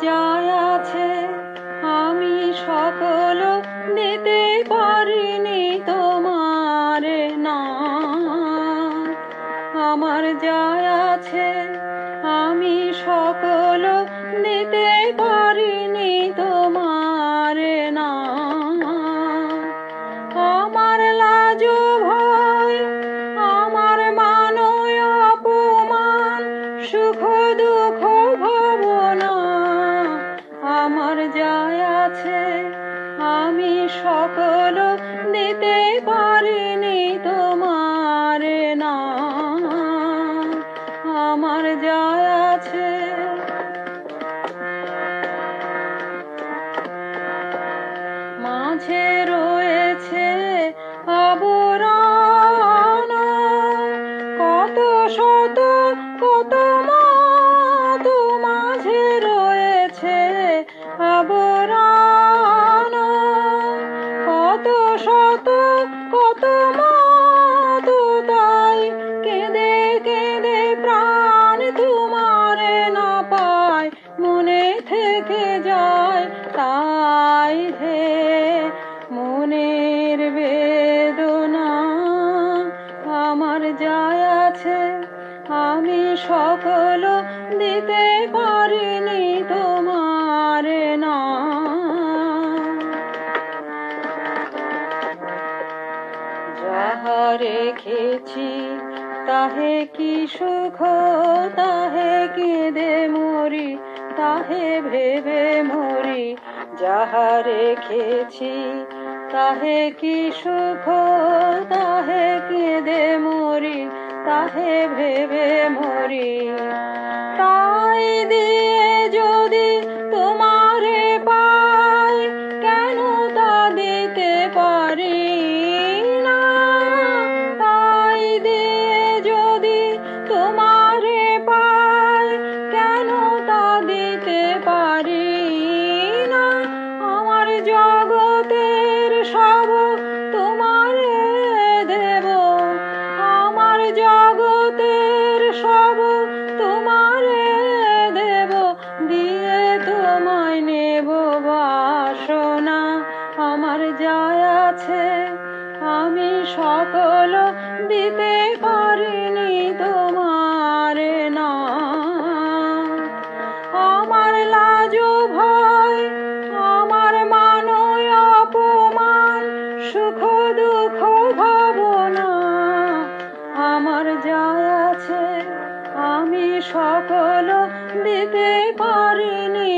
যায় আছে আমি সকল দিতে পারিনি তোমার না। আমার যায় আছে আমি সকল দিতে পারিনি তোমার না। আমার লাজ ভয় আমার মান অপমান সুখ দুঃখ ভাবনা আমার যায় আছে আমি সকল দিতে পারিনি তোমার না। আমার যায় আছে মাঝে রয়েছে আবরণ কত শত কত মত মাঝে রয়েছে আবরণ কত শত কত মত তাই কেঁদে কেঁদে প্রাণ তোমারে না পায় মনে থেকে যায় তাই হে মনের বেদনা। আমার যায় আছে আমি সকল দিতে পারিনি তোমার না। যাহা রেখেছি তাহে কি সুখ তাহে কেঁদে মরি তাহে ভেবে মরি। যাহা রেখেছি তাহে কি সুখ তাহে কেঁদে মরি তাহে ভেবে মরি। তাই দিয়ে যদি তোমারে পাই কেন তা দিতে পারি না। তাই দিয়ে যদি তোমারে পাই কেন তা দিতে পারি না। আমার জগতের সব তোমারে দেব আমার জগতের সব তোমারে দেব দিয়ে তোমায় নেব বাসনা। আমার যায় আছে আমি সকল দিতে পারিনি তোমার না। আমার লাজ ভয় আমার মান অপমান সুখ দুঃখ ভাবনা আমার যায় আছে আমি সকল দিতে পারিনি